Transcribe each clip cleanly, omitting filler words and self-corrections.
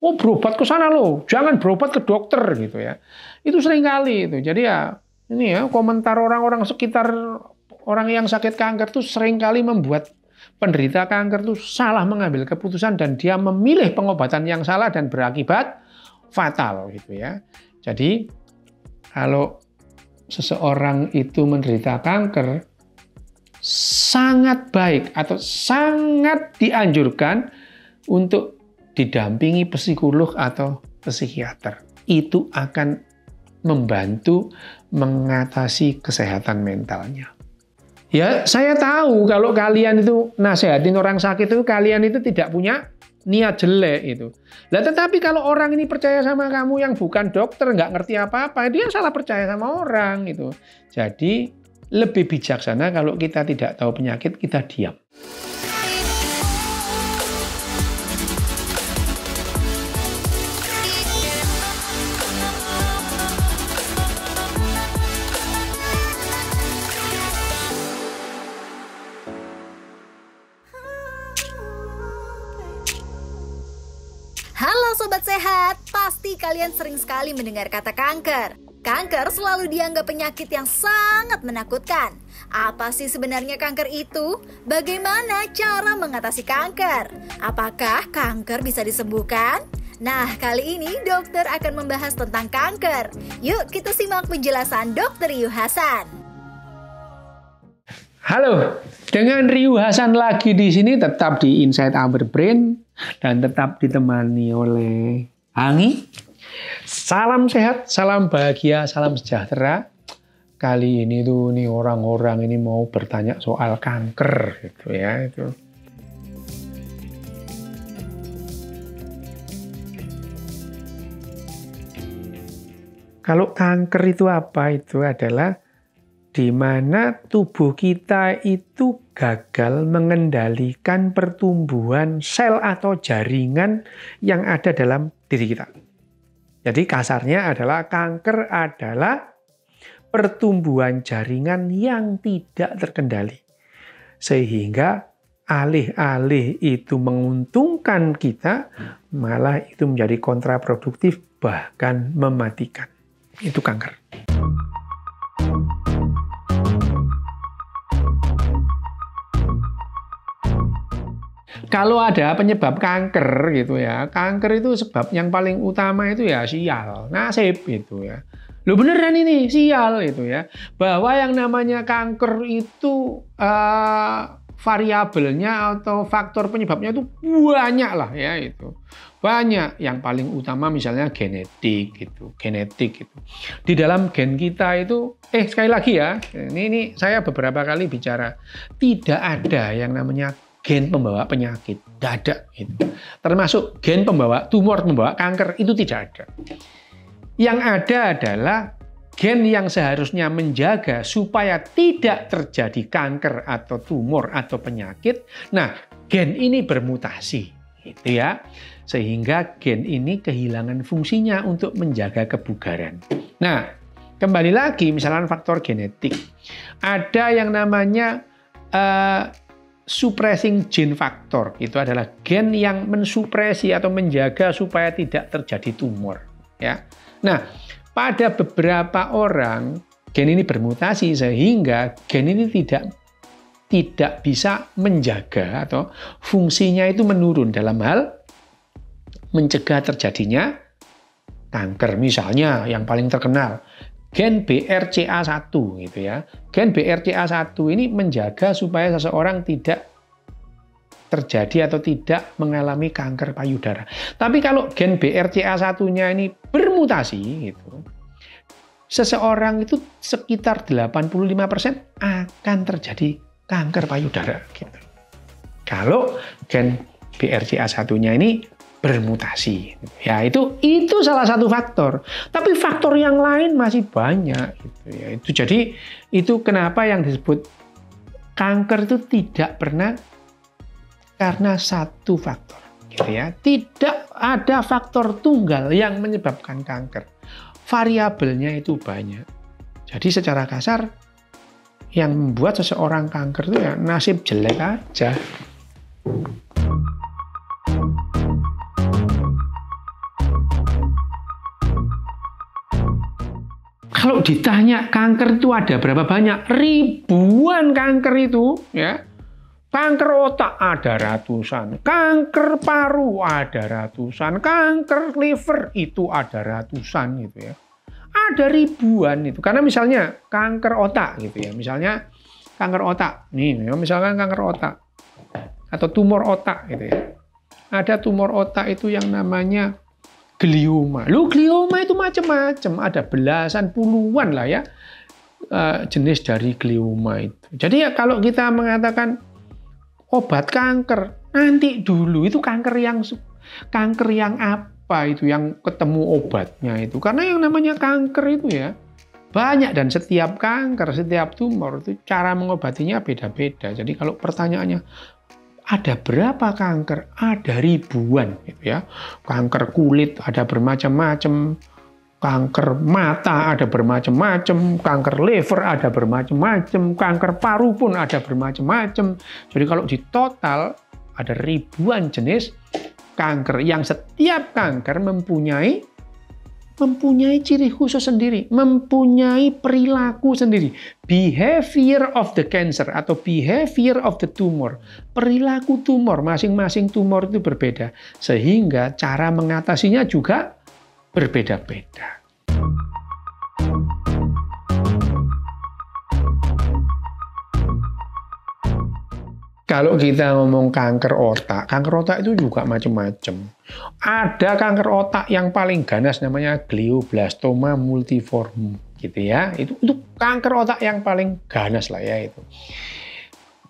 Oh, berobat ke sana loh, jangan berobat ke dokter gitu ya. Itu sering kali itu. Jadi ya ini ya komentar orang-orang sekitar orang yang sakit kanker tuh sering kali membuat penderita kanker tuh salah mengambil keputusan dan dia memilih pengobatan yang salah dan berakibat fatal gitu ya. Jadi kalau seseorang itu menderita kanker, sangat baik atau sangat dianjurkan untuk didampingi psikolog atau psikiater. Itu akan membantu mengatasi kesehatan mentalnya. Ya, saya tahu kalau kalian itu nasehatin orang sakit itu kalian itu tidak punya niat jelek itu. Lah tetapi kalau orang ini percaya sama kamu yang bukan dokter, nggak ngerti apa-apa, dia salah percaya sama orang itu. Jadi lebih bijaksana kalau kita tidak tahu penyakit, kita diam. Halo Sobat Sehat, pasti kalian sering sekali mendengar kata kanker. Kanker selalu dianggap penyakit yang sangat menakutkan. Apa sih sebenarnya kanker itu? Bagaimana cara mengatasi kanker? Apakah kanker bisa disembuhkan? Nah, kali ini dokter akan membahas tentang kanker. Yuk kita simak penjelasan Dr. Riu Hasan. Halo, dengan Riu Hasan lagi di sini, tetap di Inside Our Brain dan tetap ditemani oleh Hangi. Salam sehat, salam bahagia, salam sejahtera. Kali ini tuh nih orang-orang ini mau bertanya soal kanker gitu ya itu. Kalau kanker itu apa? Itu adalah di mana tubuh kita itu gagal mengendalikan pertumbuhan sel atau jaringan yang ada dalam diri kita. Jadi kasarnya adalah kanker adalah pertumbuhan jaringan yang tidak terkendali. Sehingga alih-alih itu menguntungkan kita, malah itu menjadi kontraproduktif bahkan mematikan. Itu kanker. Kalau ada penyebab kanker gitu ya, kanker itu sebab yang paling utama itu ya sial, nasib gitu ya. Loh beneran ini sial itu ya, bahwa yang namanya kanker itu variabelnya atau faktor penyebabnya itu banyak lah ya itu. Banyak, yang paling utama misalnya genetik gitu. Di dalam gen kita itu, sekali lagi ya, ini saya beberapa kali bicara, tidak ada yang namanya gen pembawa penyakit, tidak ada. Gitu. Termasuk gen pembawa tumor, pembawa kanker, itu tidak ada. Yang ada adalah gen yang seharusnya menjaga supaya tidak terjadi kanker atau tumor atau penyakit. Nah, gen ini bermutasi, gitu ya. Sehingga gen ini kehilangan fungsinya untuk menjaga kebugaran. Nah, kembali lagi misalnya faktor genetik. Ada yang namanya suppressing gene factor. Itu adalah gen yang mensupresi atau menjaga supaya tidak terjadi tumor. Ya. Nah, pada beberapa orang gen ini bermutasi sehingga gen ini tidak bisa menjaga atau fungsinya itu menurun dalam hal mencegah terjadinya kanker. Misalnya yang paling terkenal gen BRCA1 gitu ya. Gen BRCA1 ini menjaga supaya seseorang tidak terjadi atau tidak mengalami kanker payudara. Tapi kalau gen BRCA1-nya ini bermutasi gitu, seseorang itu sekitar 85% akan terjadi kanker payudara gitu. Kalau gen BRCA1-nya ini bermutasi, ya itu salah satu faktor. Tapi faktor yang lain masih banyak, gitu ya. Itu jadi itu kenapa yang disebut kanker itu tidak pernah karena satu faktor, gitu ya. Tidak ada faktor tunggal yang menyebabkan kanker. Variabelnya itu banyak. Jadi secara kasar yang membuat seseorang kanker itu ya nasib jelek aja. Kalau ditanya kanker itu ada berapa banyak? Ribuan kanker itu, ya. Kanker otak ada ratusan, kanker paru ada ratusan, kanker liver itu ada ratusan gitu ya. Ada ribuan itu. Karena misalnya kanker otak gitu ya. Misalnya kanker otak. Nih, misalkan kanker otak atau tumor otak gitu ya. Ada tumor otak itu yang namanya glioma. Glioma itu macam-macam, ada belasan puluhan lah ya jenis dari glioma itu. Jadi ya kalau kita mengatakan obat kanker, nanti dulu itu kanker yang apa itu yang ketemu obatnya itu. Karena yang namanya kanker itu ya banyak, dan setiap kanker, setiap tumor itu cara mengobatinya beda-beda. Jadi kalau pertanyaannya ada berapa kanker? Ada ribuan gitu ya. Kanker kulit ada bermacam-macam, kanker mata ada bermacam-macam, kanker liver ada bermacam-macam, kanker paru pun ada bermacam-macam. Jadi kalau di total ada ribuan jenis kanker yang setiap kanker mempunyai ciri khusus sendiri, mempunyai perilaku sendiri. Behavior of the cancer atau behavior of the tumor. Perilaku tumor, masing-masing tumor itu berbeda. Sehingga cara mengatasinya juga berbeda-beda. Kalau kita ngomong kanker otak itu juga macam-macam. Ada kanker otak yang paling ganas namanya glioblastoma multiforme gitu ya. Itu kanker otak yang paling ganas lah ya itu.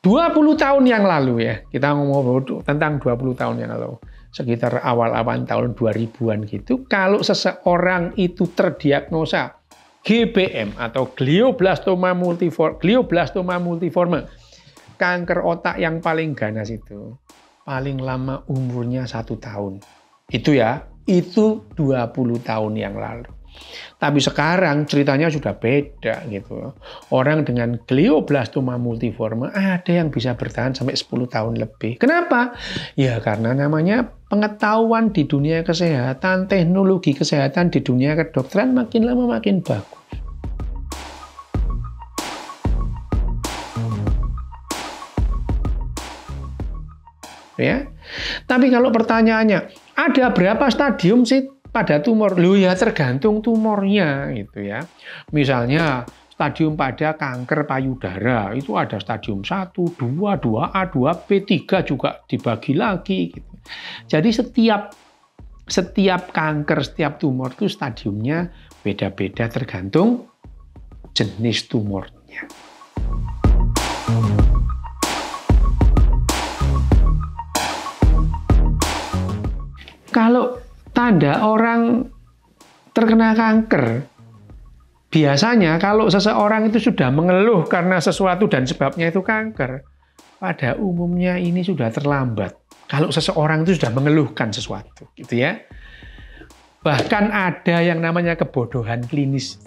20 tahun yang lalu ya, kita ngomong tentang 20 tahun yang lalu. Sekitar awal-awal tahun 2000-an gitu, kalau seseorang itu terdiagnosa GBM atau glioblastoma multiforme, kanker otak yang paling ganas itu paling lama umurnya 1 tahun. Itu 20 tahun yang lalu. Tapi sekarang ceritanya sudah beda gitu. Orang dengan glioblastoma multiforme ada yang bisa bertahan sampai 10 tahun lebih. Kenapa? Ya karena namanya pengetahuan di dunia kesehatan, teknologi kesehatan di dunia kedokteran makin lama makin bagus. Ya. Tapi kalau pertanyaannya, ada berapa stadium sih pada tumor? Ya tergantung tumornya gitu ya. Misalnya stadium pada kanker payudara itu ada stadium 1, 2, 2A, 2B, 3 juga dibagi lagi gitu. Jadi setiap kanker, setiap tumor itu stadiumnya beda-beda tergantung jenis tumornya. Kalau tanda orang terkena kanker, biasanya kalau seseorang itu sudah mengeluh karena sesuatu dan sebabnya itu kanker, pada umumnya ini sudah terlambat. Kalau seseorang itu sudah mengeluhkan sesuatu, gitu ya. Bahkan ada yang namanya kebodohan klinis.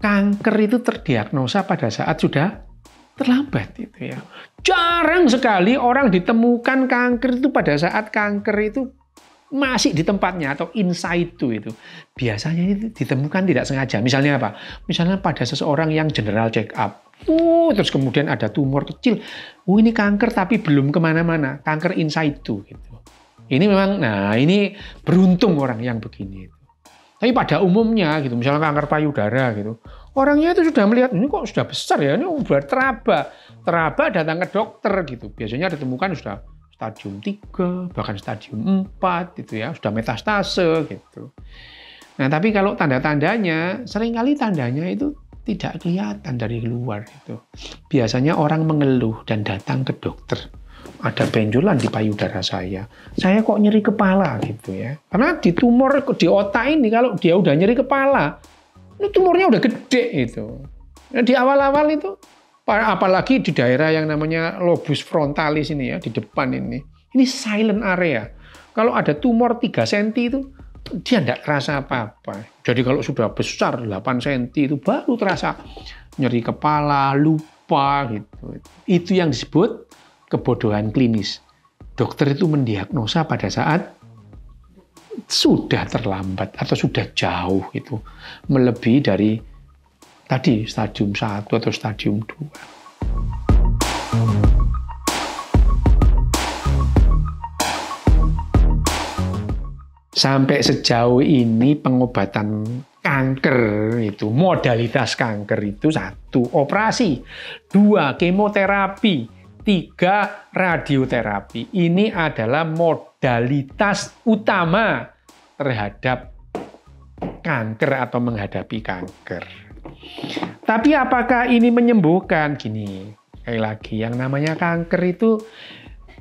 Kanker itu terdiagnosa pada saat sudah terlambat itu ya. Jarang sekali orang ditemukan kanker itu pada saat kanker itu masih di tempatnya atau in situ itu. Biasanya itu ditemukan tidak sengaja. Misalnya apa? Misalnya pada seseorang yang general check up. Terus kemudian ada tumor kecil. Ini kanker tapi belum kemana-mana. Kanker in situ gitu. Ini memang, ini beruntung orang yang begini. Tapi pada umumnya gitu, misalnya kanker payudara gitu, orangnya itu sudah melihat, ini kok sudah besar ya, ini udah teraba datang ke dokter gitu. Biasanya ditemukan sudah stadium 3, bahkan stadium 4 gitu ya, sudah metastase gitu. Nah, tapi kalau tanda-tandanya, seringkali tandanya itu tidak kelihatan dari luar itu. Biasanya orang mengeluh dan datang ke dokter. Ada benjolan di payudara saya kok nyeri kepala gitu ya. Karena di tumor di otak ini kalau dia udah nyeri kepala, ini tumornya udah gede itu. Nah, di awal-awal itu, apalagi di daerah yang namanya lobus frontalis ini ya, di depan ini silent area. Kalau ada tumor 3 cm itu, dia tidak terasa apa-apa. Jadi kalau sudah besar 8 cm itu baru terasa nyeri kepala, lupa gitu. Itu yang disebut kebodohan klinis. Dokter itu mendiagnosa pada saat sudah terlambat atau sudah jauh itu, melebihi dari tadi stadium 1 atau stadium 2. Sampai sejauh ini pengobatan kanker itu, modalitas kanker itu 1, operasi, 2, kemoterapi, 3, radioterapi. Ini adalah modalitas utama terhadap kanker atau menghadapi kanker. Tapi apakah ini menyembuhkan? Gini, sekali lagi, yang namanya kanker itu,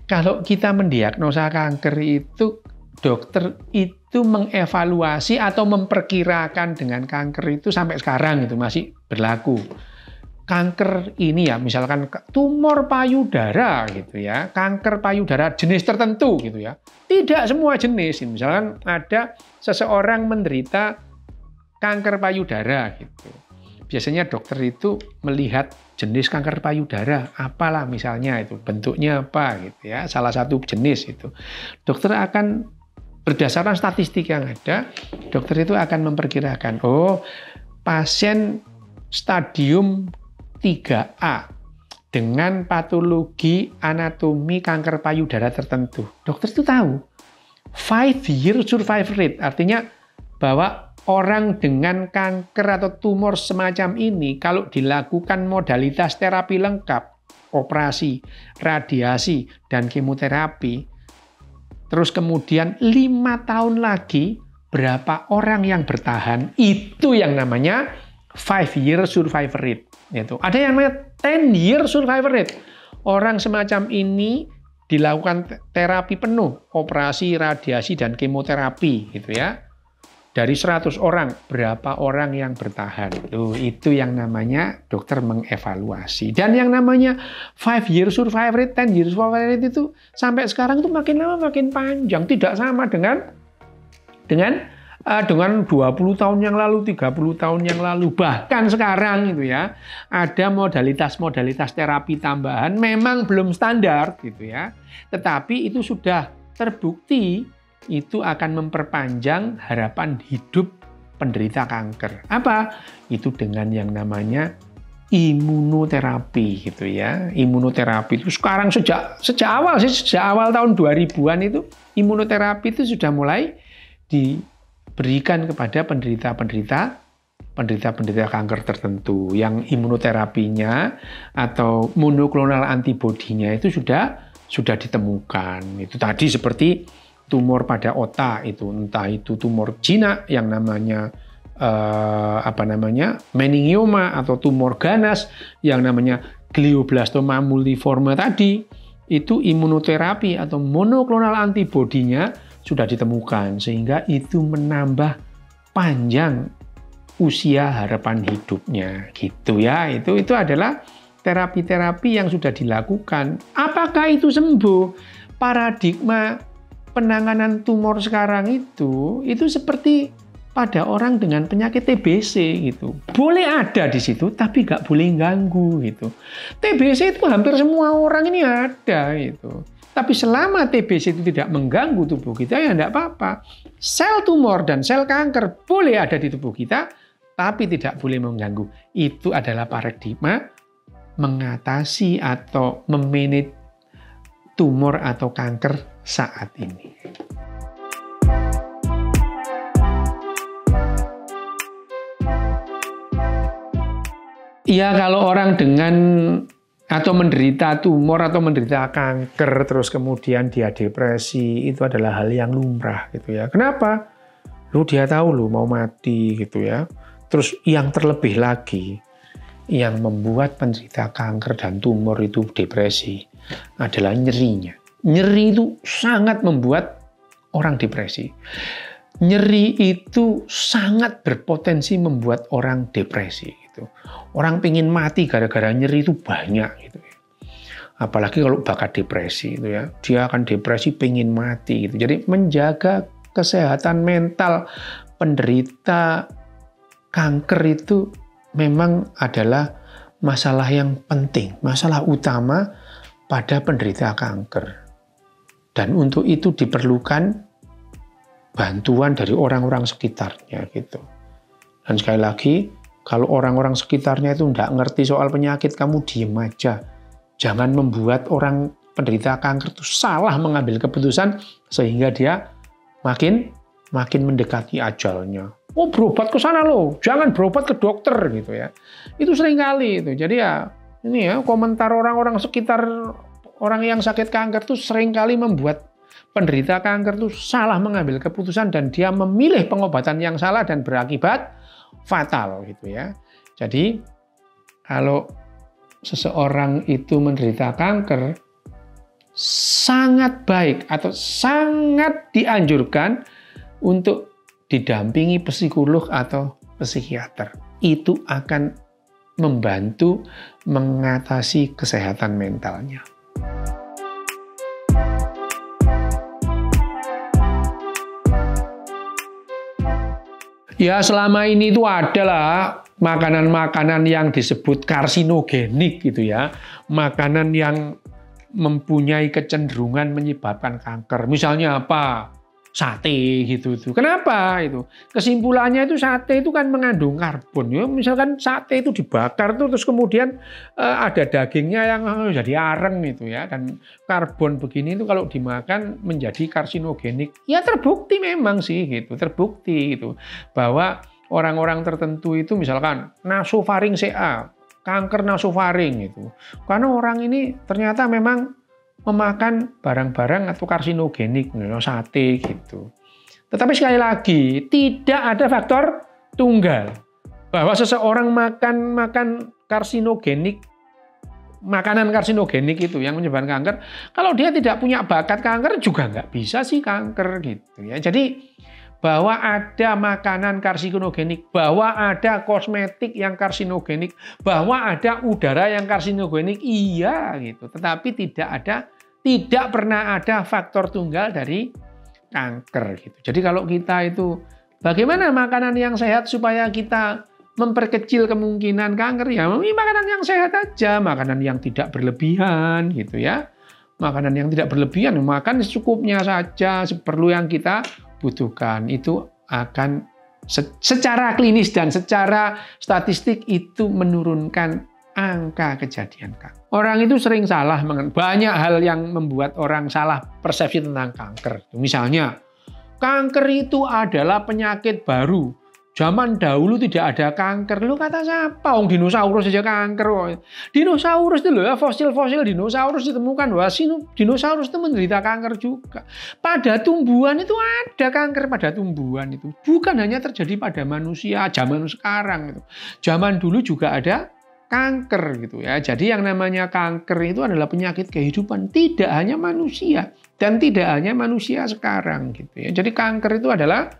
kalau kita mendiagnosa kanker itu, dokter itu mengevaluasi atau memperkirakan dengan kanker itu sampai sekarang itu masih berlaku. Kanker ini ya, misalkan tumor payudara gitu ya, kanker payudara jenis tertentu gitu ya. Tidak semua jenis, misalkan ada seseorang menderita kanker payudara gitu. Biasanya dokter itu melihat jenis kanker payudara, apalah misalnya itu, bentuknya apa gitu ya, salah satu jenis itu. Dokter akan berdasarkan statistik yang ada, dokter itu akan memperkirakan, oh pasien stadium 3A dengan patologi anatomi kanker payudara tertentu. Dokter itu tahu 5-year survival rate, artinya bahwa orang dengan kanker atau tumor semacam ini kalau dilakukan modalitas terapi lengkap, operasi, radiasi, dan kemoterapi, terus kemudian 5 tahun lagi berapa orang yang bertahan, itu yang namanya 5-year survival rate. Itu. Ada yang namanya 10-year survival rate. Orang semacam ini dilakukan terapi penuh, operasi, radiasi, dan kemoterapi gitu ya. Dari 100 orang, berapa orang yang bertahan? Itu yang namanya dokter mengevaluasi. Dan yang namanya 5-year survival rate, 10-year survival rate itu sampai sekarang itu makin lama makin panjang. Tidak sama dengan 20 tahun yang lalu, 30 tahun yang lalu. Bahkan sekarang itu ya, ada modalitas-modalitas terapi tambahan memang belum standar gitu ya. Tetapi itu sudah terbukti itu akan memperpanjang harapan hidup penderita kanker. Apa? Itu dengan yang namanya imunoterapi gitu ya. Imunoterapi itu sekarang sejak awal tahun 2000-an itu imunoterapi itu sudah mulai diberikan kepada penderita kanker tertentu yang imunoterapinya atau monoklonal antibodinya itu sudah ditemukan. Itu tadi seperti tumor pada otak itu, entah itu tumor jinak yang namanya meningioma atau tumor ganas yang namanya glioblastoma multiforme tadi, itu imunoterapi atau monoklonal antibodinya sudah ditemukan sehingga itu menambah panjang usia harapan hidupnya gitu ya. Itu adalah terapi-terapi yang sudah dilakukan. Apakah itu sembuh? Paradigma penanganan tumor sekarang itu seperti pada orang dengan penyakit TBC gitu. Boleh ada di situ, tapi nggak boleh ganggu gitu. TBC itu hampir semua orang ini ada gitu. Tapi selama TBC itu tidak mengganggu tubuh kita, ya nggak apa-apa. Sel tumor dan sel kanker boleh ada di tubuh kita, tapi tidak boleh mengganggu. Itu adalah paradigma mengatasi atau memanage tumor atau kanker saat ini. Ya, kalau orang dengan atau menderita tumor atau menderita kanker terus kemudian dia depresi, itu adalah hal yang lumrah gitu ya. Kenapa? Dia tahu mau mati gitu ya. Terus yang terlebih lagi yang membuat penderita kanker dan tumor itu depresi adalah nyerinya. Nyeri itu sangat membuat orang depresi. Nyeri itu sangat berpotensi membuat orang depresi. Gitu. Orang pengen mati gara-gara nyeri itu banyak. Gitu. Apalagi kalau bakat depresi. Gitu ya. Dia akan depresi pengen mati. Gitu. Jadi menjaga kesehatan mental penderita kanker itu memang adalah masalah yang penting. Masalah utama pada penderita kanker. Dan untuk itu diperlukan bantuan dari orang-orang sekitarnya gitu. Dan sekali lagi, kalau orang-orang sekitarnya itu nggak ngerti soal penyakit, kamu diem aja. Jangan membuat orang penderita kanker itu salah mengambil keputusan sehingga dia makin mendekati ajalnya. Oh, berobat ke sana loh, jangan berobat ke dokter gitu ya. Itu sering kali itu. Jadi ya ini ya komentar orang-orang sekitar orang yang sakit kanker itu sering kali membuat penderita kanker itu salah mengambil keputusan dan dia memilih pengobatan yang salah dan berakibat fatal gitu ya. Jadi kalau seseorang itu menderita kanker, sangat baik atau sangat dianjurkan untuk didampingi psikolog atau psikiater. Itu akan membantu mengatasi kesehatan mentalnya. Ya, selama ini itu adalah makanan-makanan yang disebut karsinogenik gitu ya. Makanan yang mempunyai kecenderungan menyebabkan kanker. Misalnya apa? Sate gitu tuh. Kenapa itu? Kesimpulannya itu sate itu kan mengandung karbon. Ya, misalkan sate itu dibakar tuh terus kemudian ada dagingnya yang jadi areng gitu ya. Dan karbon begini itu kalau dimakan menjadi karsinogenik. Ya terbukti memang sih gitu, terbukti gitu bahwa orang-orang tertentu itu misalkan nasofaring CA, kanker nasofaring itu. Karena orang ini ternyata memang memakan barang-barang atau karsinogenik, sate gitu. Tetapi sekali lagi, tidak ada faktor tunggal bahwa seseorang makan karsinogenik, makanan karsinogenik itu yang menyebabkan kanker. Kalau dia tidak punya bakat kanker juga nggak bisa sih kanker gitu ya. Jadi bahwa ada makanan karsinogenik, bahwa ada kosmetik yang karsinogenik, bahwa ada udara yang karsinogenik, iya gitu. Tetapi tidak pernah ada faktor tunggal dari kanker gitu. Jadi kalau kita itu bagaimana makanan yang sehat supaya kita memperkecil kemungkinan kanker, ya makanan yang sehat aja, makanan yang tidak berlebihan gitu ya. Makanan yang tidak berlebihan, makan secukupnya saja, seperlu yang kita butuhkan. Itu akan secara klinis dan secara statistik itu menurunkan angka kejadian kanker. Orang itu sering salah, banyak hal yang membuat orang salah persepsi tentang kanker. Misalnya, kanker itu adalah penyakit baru. Zaman dahulu tidak ada kanker. Lu kata siapa? Dinosaurus saja kanker. Dinosaurus itu loh ya, fosil-fosil dinosaurus ditemukan. Wah, dinosaurus itu menderita kanker juga. Pada tumbuhan itu ada kanker pada tumbuhan itu. Bukan hanya terjadi pada manusia zaman sekarang itu. Zaman dulu juga ada kanker gitu ya. Jadi yang namanya kanker itu adalah penyakit kehidupan, tidak hanya manusia dan tidak hanya manusia sekarang gitu ya. Jadi kanker itu adalah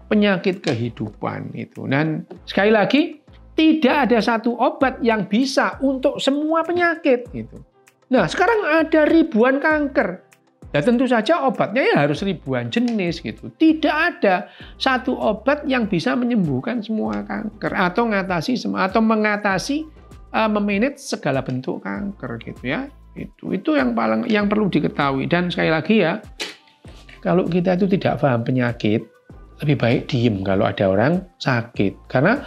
penyakit kehidupan itu. Dan sekali lagi, tidak ada satu obat yang bisa untuk semua penyakit gitu. Nah, sekarang ada ribuan kanker. Nah, tentu saja obatnya ya harus ribuan jenis gitu. Tidak ada satu obat yang bisa menyembuhkan semua kanker atau mengatasi memanage segala bentuk kanker gitu ya. Itu yang perlu diketahui. Dan sekali lagi ya, kalau kita itu tidak paham penyakit, lebih baik diem kalau ada orang sakit. Karena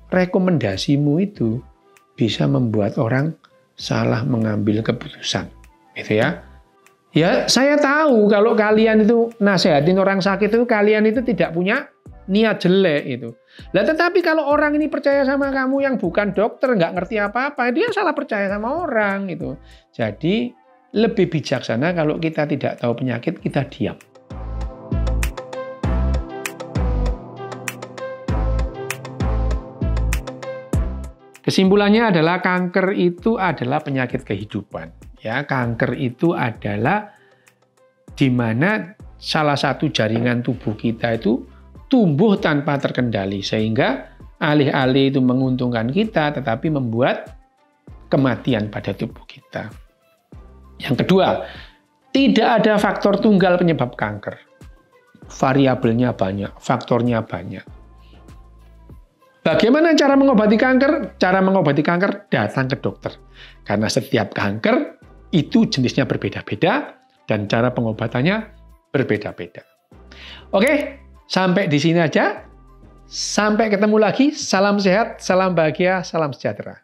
rekomendasimu itu bisa membuat orang salah mengambil keputusan. Gitu ya. Ya, saya tahu kalau kalian itu nasehatin orang sakit itu, kalian itu tidak punya niat jelek itu. Lah, tetapi kalau orang ini percaya sama kamu yang bukan dokter, nggak ngerti apa-apa, dia salah percaya sama orang gitu. Jadi, lebih bijaksana kalau kita tidak tahu penyakit, kita diam. Kesimpulannya adalah kanker itu adalah penyakit kehidupan. Ya, kanker itu adalah di mana salah satu jaringan tubuh kita itu tumbuh tanpa terkendali sehingga alih-alih itu menguntungkan kita tetapi membuat kematian pada tubuh kita. Yang kedua, tidak ada faktor tunggal penyebab kanker. Variabelnya banyak, faktornya banyak. Bagaimana cara mengobati kanker? Cara mengobati kanker, datang ke dokter. Karena setiap kanker itu jenisnya berbeda-beda dan cara pengobatannya berbeda-beda. Oke, sampai di sini aja. Sampai ketemu lagi. Salam sehat, salam bahagia, salam sejahtera.